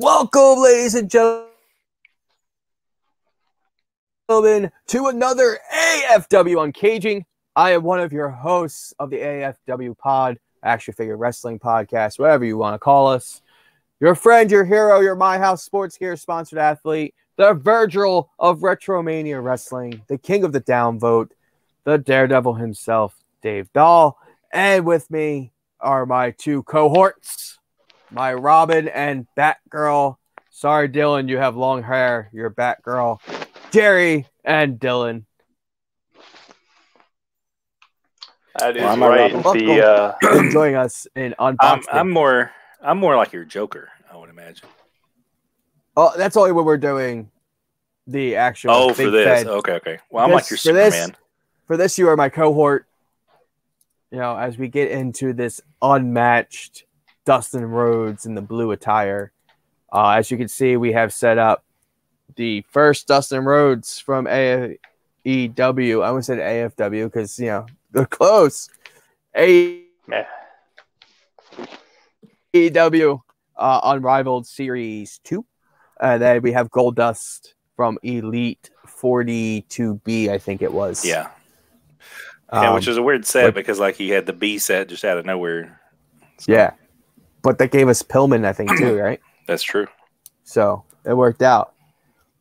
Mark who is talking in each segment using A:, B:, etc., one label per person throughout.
A: Welcome, ladies and gentlemen, to another AFW Uncaging. I am one of your hosts of the AFW Pod, Action Figure Wrestling Podcast, whatever you want to call us. Your friend, your hero, your My House Sports Gear sponsored athlete, the Virgil of Retromania Wrestling, the king of the downvote, the daredevil himself, Dave Dahl. And with me are my two cohorts, my Robin and Batgirl. Sorry, Dylan, you have long hair. You're Batgirl. Jerry and Dylan.
B: That is right.
A: Joining us in unboxing.
C: I'm more like your Joker, I would imagine.
A: Oh, that's only when we're doing the actual.
C: Oh, for this.
A: Fed.
C: Okay. Well, I'm like your Superman.
A: For this, you are my cohort. You know, as we get into this unmatched Dustin Rhodes in the blue attire. As you can see, we have set up the first Dustin Rhodes from AEW. I almost said AFW because, you know, they're close. AEW Unrivaled Series 2. Then we have Gold Dust from Elite 42B, I think it was.
C: Yeah. Yeah, which is a weird set because, like, he had the B set just out of nowhere. So.
A: Yeah. But they gave us Pillman, I think, too, right?
C: That's true.
A: So it worked out.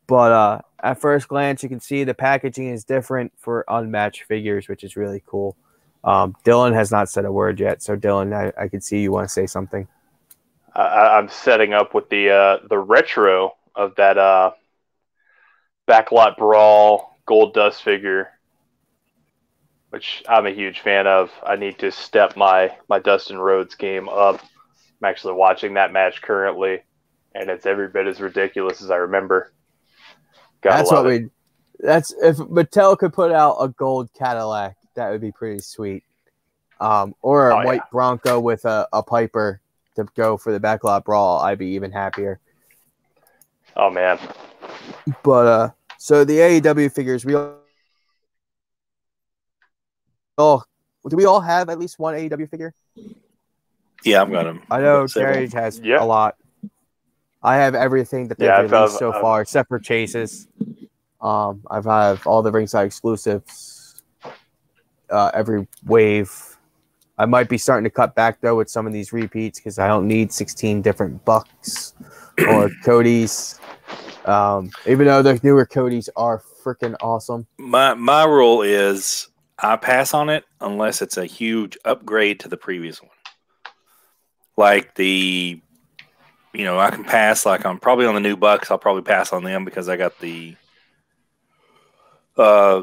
A: But at first glance, you can see the packaging is different for unmatched figures, which is really cool. Dylan has not said a word yet. So, Dylan, I can see you want to say something.
B: I'm setting up with the retro of that Backlot Brawl Gold Dust figure, which I'm a huge fan of. I need to step my Dustin Rhodes game up. I'm actually watching that match currently, and it's every bit as ridiculous as I remember.
A: That's if Mattel could put out a gold Cadillac, that would be pretty sweet. Or a white Bronco with a Piper to go for the Backlot Brawl, I'd be even happier.
B: Oh man.
A: But so the AEW figures, do we all have at least one AEW figure?
C: Yeah, I've got them.
A: I know Jerry has a lot. I have everything that they've released so far, except for Chase's. I have all the ringside exclusives, every wave. I might be starting to cut back, though, with some of these repeats because I don't need 16 different Bucks or Codys. Even though the newer Codys are freaking awesome.
C: My rule is I pass on it unless it's a huge upgrade to the previous one. Like I can pass. Like I'm probably on the new Bucks. I'll probably pass on them because I got the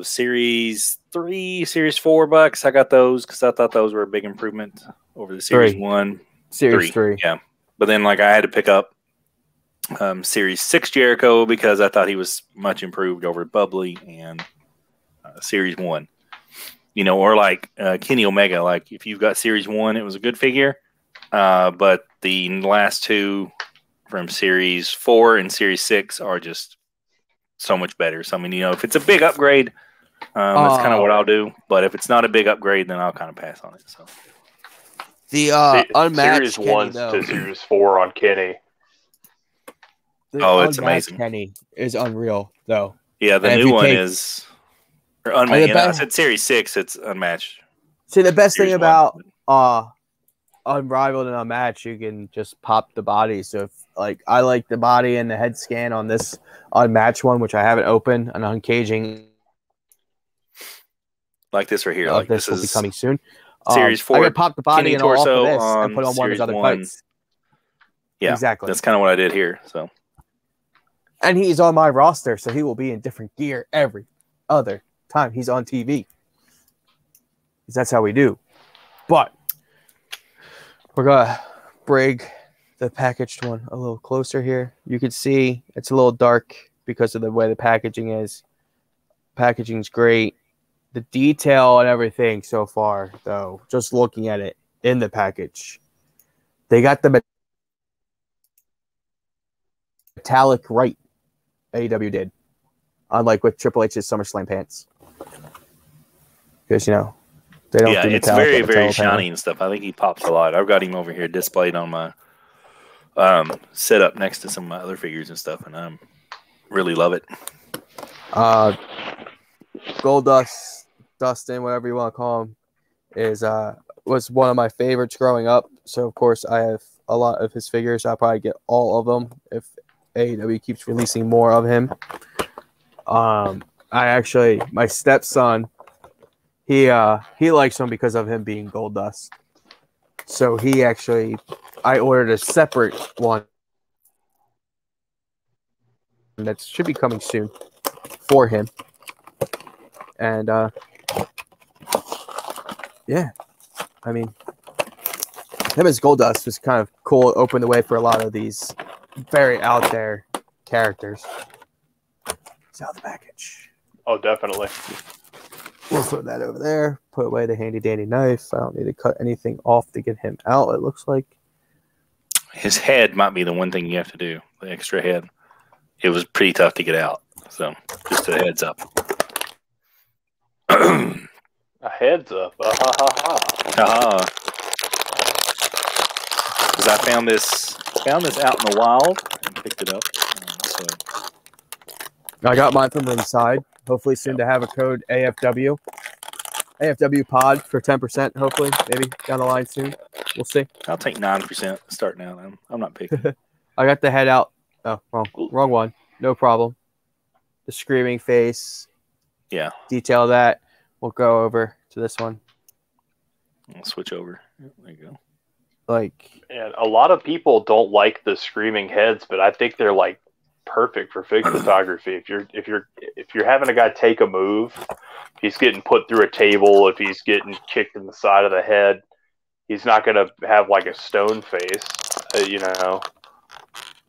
C: Series 3, Series 4 Bucks. I got those because I thought those were a big improvement over the Series 1.
A: Series 3.
C: Yeah. But then like I had to pick up Series 6 Jericho because I thought he was much improved over Bubbly and Series 1. You know, or like Kenny Omega. Like if you've got Series 1, it was a good figure. But the last two from Series 4 and Series 6 are just so much better. So, I mean, you know, if it's a big upgrade, that's kind of what I'll do. But if it's not a big upgrade, then I'll kind of pass on it. So
A: the unmatched
B: Series 1 to Series 4 on Kenny.
C: It's amazing.
A: Kenny is unreal, though.
C: Yeah, the new one is unmatched. I said Series 6, it's unmatched.
A: See, the best thing about Unrivaled and Unmatched, you can just pop the body. So if I like the body and the head scan on this Unmatched one, which I haven't opened, an Uncaging
C: like this right here. Like
A: this will be coming soon.
C: Series 4.
A: I can pop the body and off of this and put on one of his other
C: one.
A: fights.
C: Yeah,
A: exactly.
C: That's kind of what I did here. So,
A: and he's on my roster, so he will be in different gear every other time he's on TV. Because that's how we do. But we're going to bring the packaged one a little closer here. You can see it's a little dark because of the way the packaging is. Packaging's great. The detail and everything so far, though, just looking at it in the package, they got the metallic right. AEW did. Unlike with Triple H's SummerSlam pants. Because, you know, they don't do
C: it's very, very shiny and stuff. I think he pops a lot. I've got him over here displayed on my set up next to some of my other figures and stuff, and I really love it.
A: Goldust, Dustin, whatever you want to call him, was one of my favorites growing up. So of course I have a lot of his figures. I'll probably get all of them if AEW keeps releasing more of him. My stepson, he likes him because of him being Goldust. So I ordered a separate one that should be coming soon for him. And yeah, I mean, him as Goldust was kind of cool. It opened the way for a lot of these very out there characters. It's out of the package.
B: Oh, definitely.
A: We'll throw that over there. Put away the handy dandy knife. I don't need to cut anything off to get him out, it looks like.
C: His head might be the one thing you have to do. The extra head. It was pretty tough to get out. So just a heads up.
B: A heads up.
C: Because I found this out in the wild and picked it up. So
A: I got mine from inside. Hopefully soon to have a code AFW pod for 10%. Hopefully, maybe down the line soon. We'll see.
C: I'll take 9% start now. Then I'm not picking.
A: I got the head out. Oh, wrong one. No problem. The screaming face.
C: Yeah.
A: Detail that. We'll go over to this one.
C: I'll switch over. There you go.
B: And a lot of people don't like the screaming heads, but I think they're like perfect for fig photography. If you're having a guy take a move, if he's getting put through a table, if he's getting kicked in the side of the head, he's not going to have like a stone face.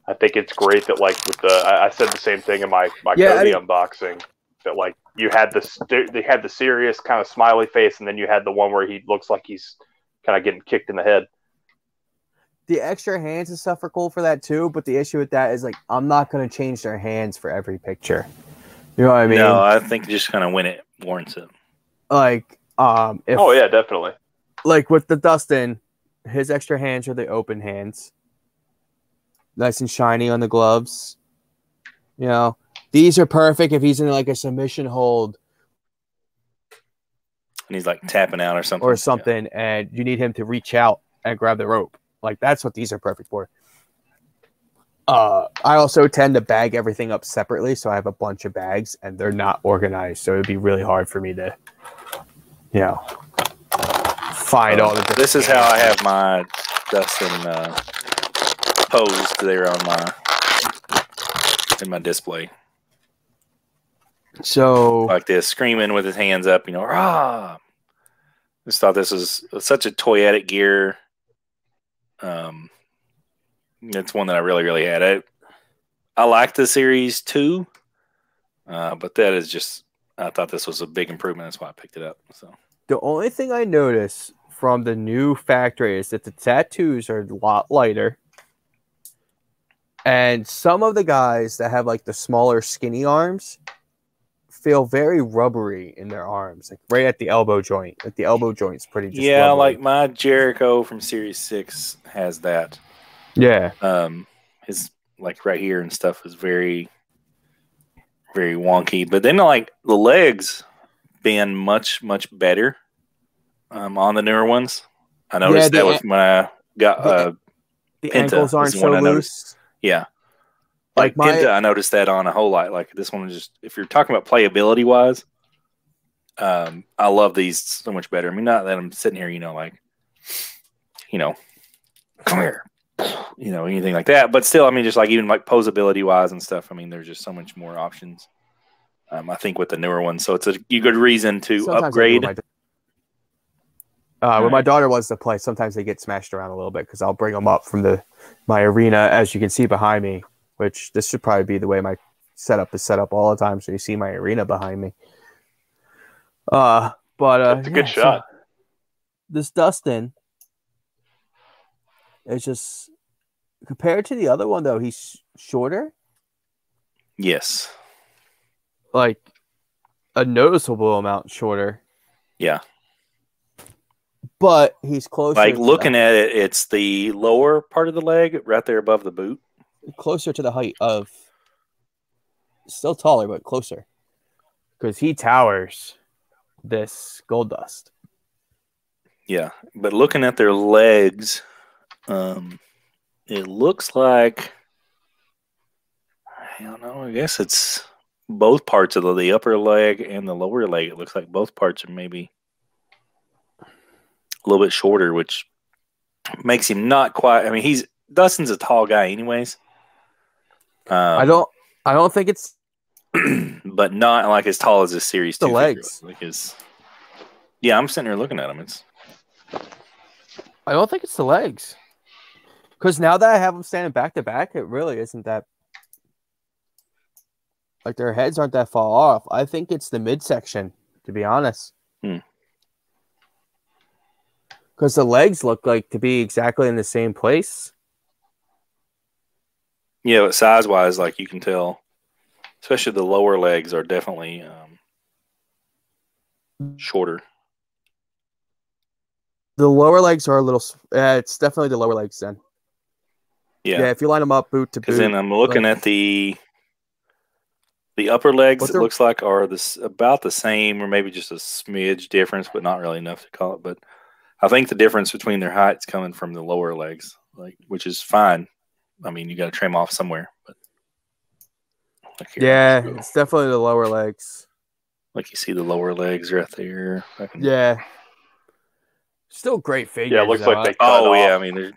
B: I think it's great that like with I said the same thing in my Cody unboxing, that like you had the serious kind of smiley face, and then you had the one where he looks like he's kind of getting kicked in the head.
A: The extra hands and stuff are cool for that too, but the issue with that is like I'm not going to change their hands for every picture. You know what I mean?
C: No, I think just kind of when it warrants it.
B: Oh yeah, definitely.
A: Like with the Dustin, his extra hands are the open hands, nice and shiny on the gloves. You know, these are perfect if he's in like a submission hold,
C: and he's like tapping out or something,
A: and you need him to reach out and grab the rope. Like that's what these are perfect for. I also tend to bag everything up separately, so I have a bunch of bags and they're not organized. So it'd be really hard for me to, find all the different.
C: This is how I have my Dustin posed there in my display.
A: So
C: like this, screaming with his hands up, rah! Just thought this was such a toyetic gear. It's one that I really, really had. I like the series too, but that is just, I thought this was a big improvement. That's why I picked it up. So
A: the only thing I noticed from the new factory is that the tattoos are a lot lighter, and some of the guys that have like the smaller, skinny arms feel very rubbery in their arms, like right at the elbow joint. Like the elbow joint's pretty. Just rubbery.
C: Like my Jericho from Series 6 has that.
A: Yeah.
C: His like right here and stuff is very, very wonky. But then like the legs been much, much better on the newer ones. I noticed that was when I got
A: the
C: Penta
A: ankles aren't so loose.
C: Yeah. Like Penta, I noticed that on a whole lot. Like this one is just, if you're talking about playability wise, I love these so much better. I mean, not that I'm sitting here, come here, anything like that. But still, I mean, just like even like posability wise and stuff. I mean, there's just so much more options. I think with the newer ones, so it's a good reason to
A: sometimes
C: upgrade.
A: When my daughter wants to play, sometimes they get smashed around a little bit because I'll bring them up from my arena, as you can see behind me. Which this should probably be the way my setup is set up all the time, so you see my arena behind me. But
B: it's a good shot.
A: So this Dustin is just compared to the other one, though. He's shorter.
C: Yes,
A: like a noticeable amount shorter.
C: Yeah,
A: but he's closer.
C: Like looking at it, it's the lower part of the leg, right there above the boot.
A: Closer to the height of. Still taller, but closer. Because he towers this Goldust.
C: Yeah, but looking at their legs, it looks like, I don't know, I guess it's both parts of the upper leg and the lower leg. It looks like both parts are maybe a little bit shorter, which makes him not quite. I mean, Dustin's a tall guy, anyways.
A: I don't think it's,
C: but not like as tall as a Series 2
A: the legs.
C: Like yeah, I'm sitting here looking at him.
A: I don't think it's the legs. Because now that I have them standing back to back, it really isn't that. Like their heads aren't that far off. I think it's the midsection, to be honest. Because the legs look like to be exactly in the same place.
C: Yeah, but size-wise, like you can tell, especially the lower legs are definitely shorter.
A: The lower legs are a little. It's definitely the lower legs then. Yeah, if you line them up boot to boot.
C: Because then I'm looking at the upper legs. It looks like are about the same, or maybe just a smidge difference, but not really enough to call it. But I think the difference between their heights coming from the lower legs, which is fine. I mean, you got to trim off somewhere, but
A: yeah, it's definitely the lower legs.
C: Like you see the lower legs right there.
A: Yeah, still great figures.
B: Yeah, it looks like they cut off.
C: Yeah, I mean,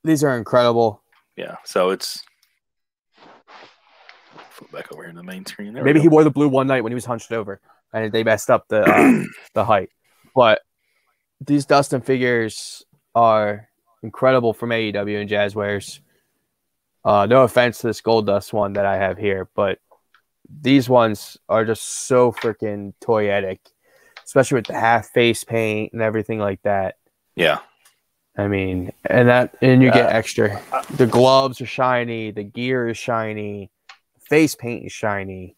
A: these are incredible.
C: Yeah, so it's flip back over here to the main screen.
A: Maybe he wore the blue one night when he was hunched over, and they messed up the the height. But these Dustin figures are incredible from AEW and Jazzwares. No offense to this Goldust one that I have here, but these ones are just so freaking toyetic, especially with the half face paint and everything like that.
C: Yeah.
A: I mean, and you get extra. The gloves are shiny, the gear is shiny, face paint is shiny.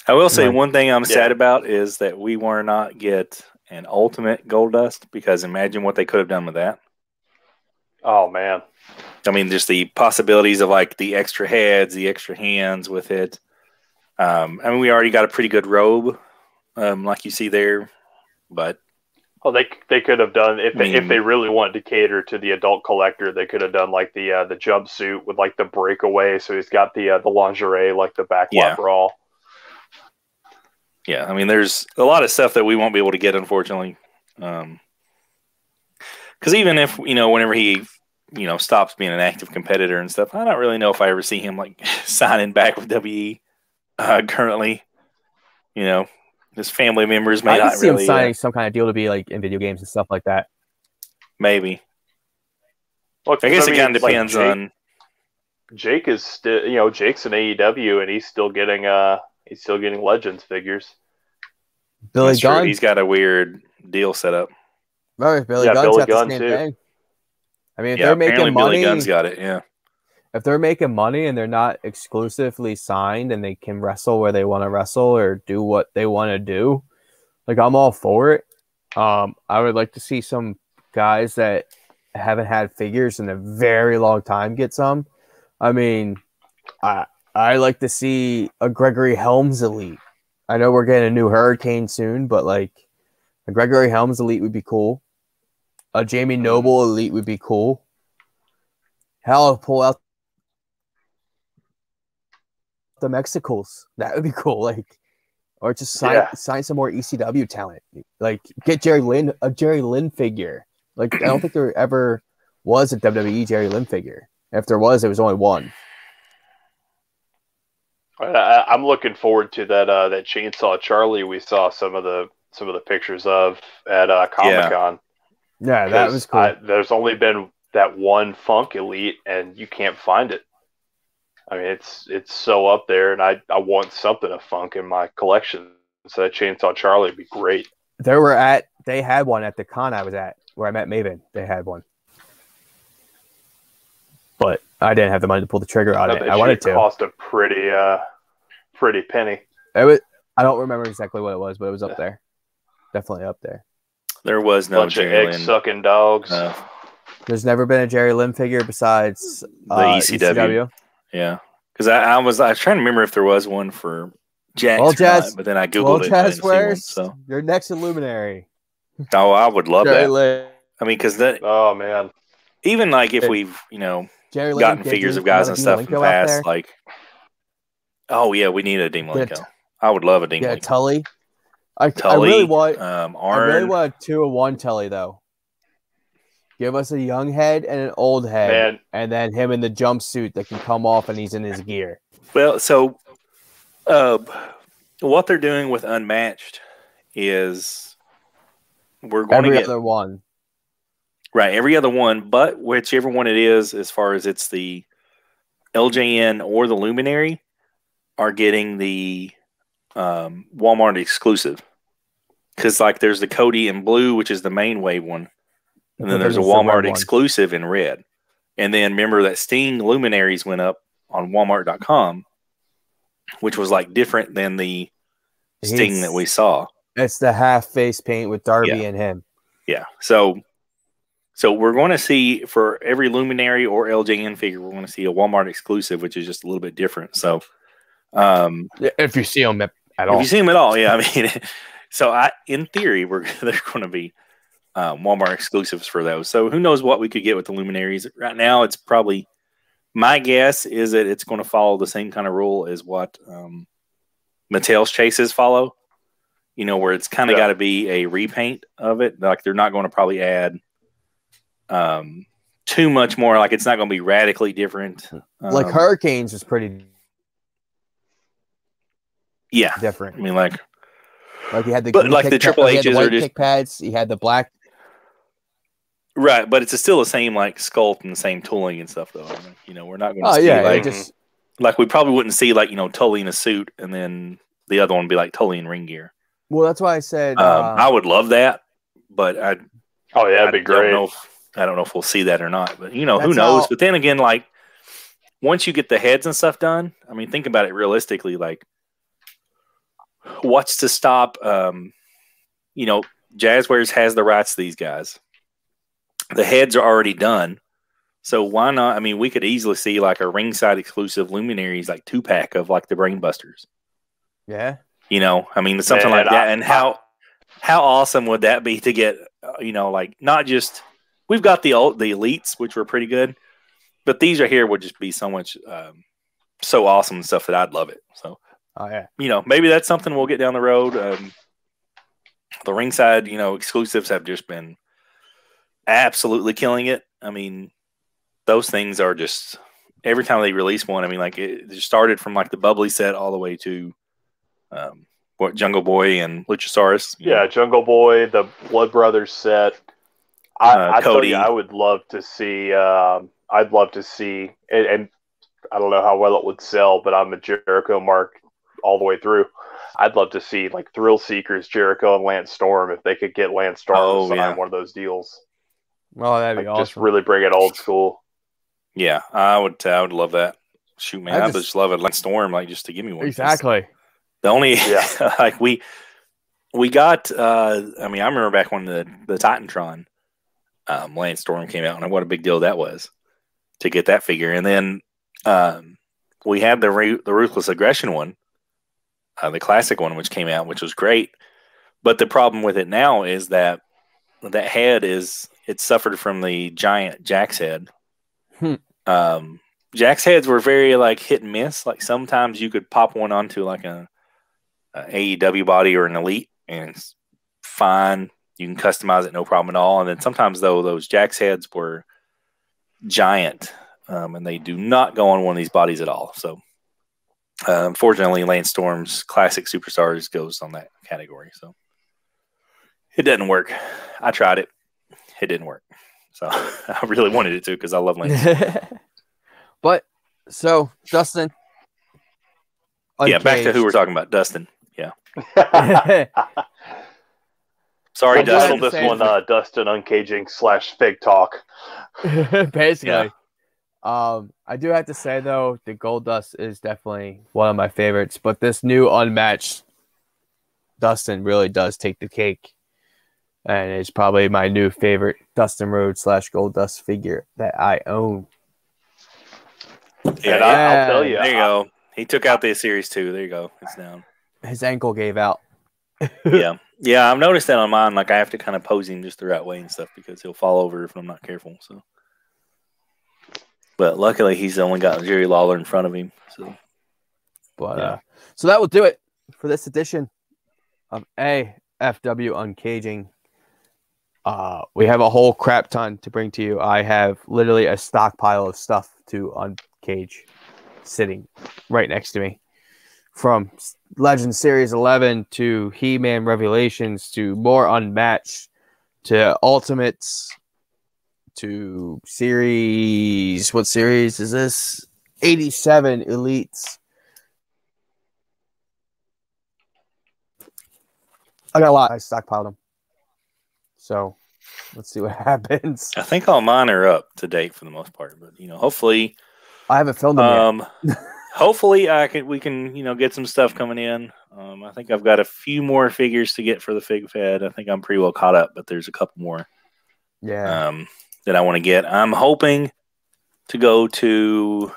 C: I will say one thing I'm sad about is that we were not get an ultimate Goldust, because imagine what they could have done with that.
B: Oh man.
C: I mean, just the possibilities of like the extra heads, the extra hands with it. I mean, we already got a pretty good robe, like you see there, but.
B: Well, they could have done if they really wanted to cater to the adult collector, they could have done like the jumpsuit with like the breakaway, so he's got the lingerie like the backlot brawl.
C: Yeah, I mean, there's a lot of stuff that we won't be able to get, unfortunately, because even if whenever he stops being an active competitor and stuff, I don't really know if I ever see him like signing back with WE currently. His family members may not
A: see
C: really
A: him signing some kind of deal to be like in video games and stuff like that.
C: Maybe. Well, I guess it kind of depends on.
B: Jake is still, Jake's in AEW and he's still getting Legends figures.
A: Billy Gunn,
C: he's got a weird deal set up.
A: Right, Billy Gunn's got the same thing. I mean, if they're making money,
C: Billy Gunn's got it. Yeah.
A: If they're making money and they're not exclusively signed and they can wrestle where they want to wrestle or do what they want to do, like I'm all for it. I would like to see some guys that haven't had figures in a very long time get some. I mean, I like to see a Gregory Helms Elite. I know we're getting a new Hurricane soon, but like a Gregory Helms Elite would be cool. A Jamie Noble Elite would be cool. Hell, pull out the Mexicals. That would be cool. Like, or just sign some more ECW talent. Like, get a Jerry Lynn figure. Like, I don't think there ever was a WWE Jerry Lynn figure. If there was, it was only one.
B: I'm looking forward to that Chainsaw Charlie we saw some of the pictures of at Comic-Con.
A: Yeah, that was cool.
B: There's only been that one Funk Elite, and you can't find it. I mean, it's so up there, and I want something of Funk in my collection. So that Chainsaw Charlie would be great.
A: They had one at the con I was at, where I met Maven. They had one. But I didn't have the money to pull the trigger on it. I wanted to.
B: It cost a pretty penny.
A: I don't remember exactly what it was, but it was up there. Definitely up there.
C: There was no
B: bunch of
C: Jerry
B: egg
C: Lynn.
B: sucking dogs.
A: There's never been a Jerry Lynn figure besides
C: The ECW. Yeah, because I was trying to remember if there was one for Jax or not, but then I googled it and I didn't see one. So
A: your next Illuminary.
C: Oh, I would love
A: Jerry
C: that.
A: Lynn.
C: I mean, because that.
B: Oh man.
C: Even like if we've
A: Jerry Lynn,
C: gotten figures of guys and stuff in the past, like, oh yeah, we need a Dean Malenko. I would love a Dean Malenko.
A: Tully. I
C: Tully,
A: really want.
C: Arn.
A: I really want a 2-in-1 Tully though. Give us a young head and an old head, and then him in the jumpsuit that can come off and he's in his gear.
C: Well, so what they're doing with Unmatched is we're going to get
A: every other one.
C: Right, every other one, but whichever one it is, as far as it's the LJN or the Luminary, are getting the Walmart exclusive. Because like there's the Cody in blue, which is the main wave one, and then there's a Walmart exclusive in red. And then remember that Sting Luminaries went up on Walmart.com, which was like different than the Sting that we saw.
A: It's the half face paint with Darby and him.
C: Yeah, so we're going to see for every Luminary or LJN figure, we're going to see a Walmart exclusive, which is just a little bit different. So,
A: if you see them at all,
C: if you see them at all, yeah, I mean, so in theory, they're going to be Walmart exclusives for those. So who knows what we could get with the Luminaries right now? It's probably my guess is that it's going to follow the same kind of rule as what Mattel's chases follow. Where it's kind of got to be a repaint of it. Like they're not going to probably add too much more. Like it's not going to be radically different.
A: Like Hurricanes was pretty different.
C: I mean, like
A: you had the
C: Triple H's are just
A: kick pads. You had the black,
C: right? But it's still the same like sculpt and the same tooling and stuff, though. We're not going to see like we probably wouldn't see like Tully in a suit and then the other one would be like Tully in ring gear.
A: Well, that's why I said
C: I would love that, but
B: that'd be great.
C: I don't know if we'll see that or not, but who knows? But then again, like once you get the heads and stuff done, I mean, think about it realistically. Like, what's to stop? Jazzwares has the rights to these guys. The heads are already done, so why not? I mean, we could easily see like a ringside exclusive Luminaries, like 2-pack of like the Brainbusters.
A: Yeah,
C: I mean, something like that. And how awesome would that be to get? Like not just. We've got the elites, which were pretty good, but these right here would just be so much, so awesome and stuff that I'd love it. So, maybe that's something we'll get down the road. The ringside, exclusives have just been absolutely killing it. I mean, those things are just every time they release one. I mean, like it just started from like the bubbly set all the way to Jungle Boy and Luchasaurus.
B: Yeah, Jungle Boy, the Blood Brothers set. I tell you, I would love to see. I'd love to see, and I don't know how well it would sell, but I'm a Jericho mark all the way through. I'd love to see like Thrill Seekers, Jericho and Lance Storm, if they could get Lance Storm to sign one of those deals.
A: Oh, that'd be awesome.
B: Just really bring it old school.
C: Yeah, I would love that. Shoot, man, I just love it. Lance Storm, like just to give me one.
A: Exactly.
C: The only like we got. I mean, I remember back when the Titantron. Lance Storm came out, and what a big deal that was to get that figure. And then we had the Ruthless Aggression one, the classic one, which came out, which was great. But the problem with it now is that head it suffered from the giant Jax head. Jax heads were very like hit and miss. Like sometimes you could pop one onto like a AEW body or an Elite, and it's fine. You can customize it, no problem at all. And then sometimes, though, those Jax heads were giant, and they do not go on one of these bodies at all. So, unfortunately, Lance Storm's Classic Superstars goes on that category. So, it doesn't work. I tried it. It didn't work. So, I really wanted it to because I love Lance Storm.
A: But, so, Dustin.
C: Uncaged. Yeah, back to who we're talking about, Dustin. Yeah. Sorry, Dustin.
B: This one, Dustin Uncaging / Fig Talk.
A: Basically. Yeah. I do have to say, though, the Gold Dust is definitely one of my favorites. But this new Unmatched Dustin really does take the cake. And it's probably my new favorite Dustin Rhodes / Gold Dust figure that I own.
B: And I'll tell you.
C: There you go. He took out the series 2. There you go. It's down.
A: His ankle gave out.
C: Yeah. I've noticed that on mine. Like I have to kind of pose him just the right way and stuff because he'll fall over if I'm not careful. So, but luckily he's only got Jerry Lawler in front of him. So,
A: but so that will do it for this edition of AFW Uncaging. We have a whole crap ton to bring to you. I have literally a stockpile of stuff to uncage sitting right next to me. From Legends Series 11 to He-Man Revelations to more Unmatched to Ultimates to series. What series is this? 87 Elites. I got a lot. I stockpiled them. So let's see what happens.
C: I think all mine are up to date for the most part, but hopefully
A: I haven't filmed them yet.
C: Hopefully we can get some stuff coming in. I think I've got a few more figures to get for the Fig Fed. I think I'm pretty well caught up, but there's a couple more that I want to get. I'm hoping to go to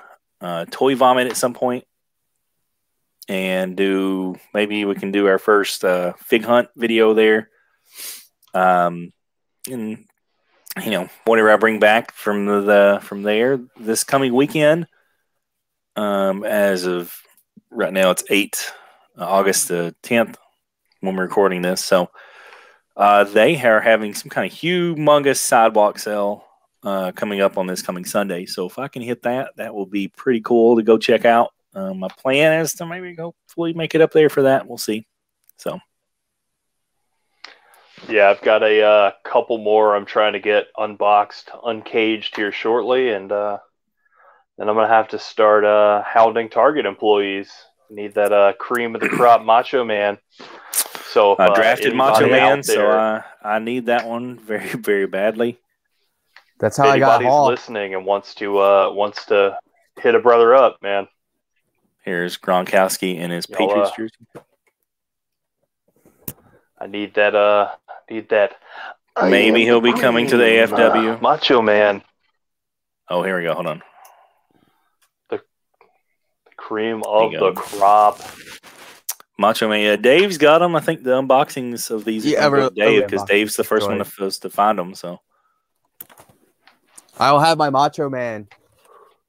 C: Toy Vomit at some point and maybe we can do our first Fig Hunt video there. And whatever I bring back from there this coming weekend. As of right now, it's August the 10th when we're recording this. So they are having some kind of humongous sidewalk sale coming up on this coming Sunday. So if I can hit that will be pretty cool to go check out. My plan is to maybe hopefully make it up there for that. We'll see. So.
B: Yeah, I've got a couple more I'm trying to get unboxed, uncaged here shortly, and then I'm going to have to start hounding Target employees. Need that cream of the crop Macho Man. So
C: I drafted Macho Man, so I need that one very, very badly.
A: That's how I got
B: anybody's listening and wants to hit a brother up, man.
C: Here's Gronkowski in his Patriots jersey.
B: I need that.
C: Maybe he'll be coming to the AFW.
B: Macho Man.
C: Oh, here we go. Hold on.
B: The cream of the crop.
C: Macho Man. Yeah, Dave's got them. I think the unboxings of these are Dave because Dave's the first one to find them. So
A: I will have my Macho Man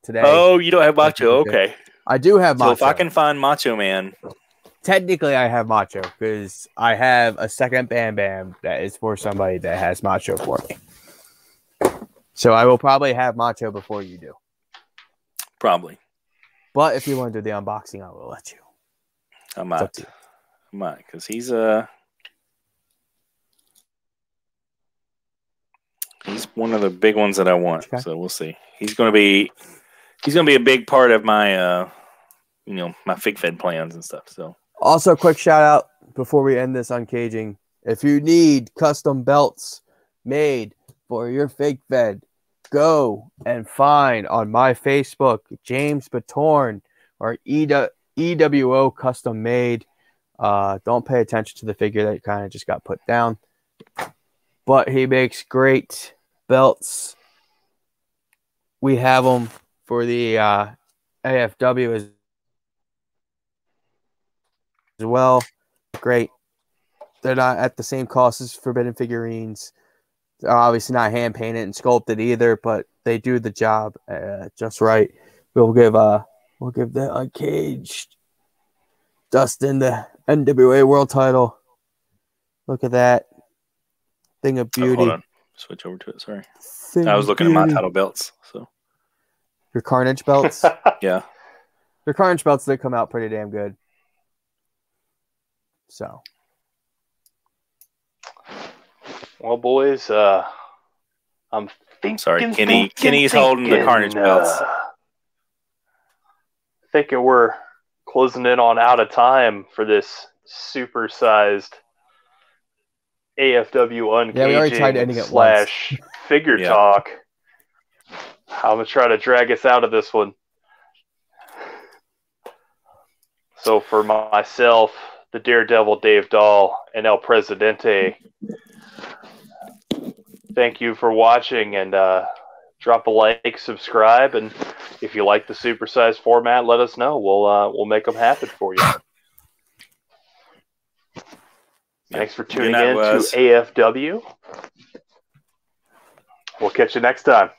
A: today.
C: Oh, you don't have Macho? Okay.
A: I do have Macho.
C: So if I can find Macho Man.
A: Technically, I have Macho because I have a second Bam Bam that is for somebody that has Macho for me. So I will probably have Macho before you do.
C: Probably.
A: But if you want to do the unboxing, I will let you.
C: I might. Because he's one of the big ones that I want. Okay. So we'll see. He's going to be a big part of my my Fig Fed plans and stuff. So.
A: Also, quick shout out before we end this uncaging. If you need custom belts made for your Fig Fed, go and find on my Facebook, James Batorn or EWO Custom Made. Don't pay attention to the figure that kind of just got put down. But he makes great belts. We have them for the AFW as well. Great. They're not at the same cost as Forbidden figurines. They're obviously not hand painted and sculpted either, but they do the job just right. We'll give the Uncaged Dustin the NWA World Title. Look at that thing of beauty.
C: Hold on, switch over to it. Sorry, I was looking at my title belts. So
A: your Carnage belts,
C: yeah,
A: your Carnage belts they come out pretty damn good. So,
B: well, boys, I'm thinking.
C: Sorry, Kenny's holding the Carnage belts.
B: Thinking we're closing in on out of time for this super-sized AFW Uncaging / figure talk. I'm going to try to drag us out of this one. So for myself, the Daredevil Dave Dahl, and El Presidente, thank you for watching, and drop a like, subscribe, and if you like the supersized format, let us know. We'll make them happen for you. Thanks for tuning in to AFW. We'll catch you next time.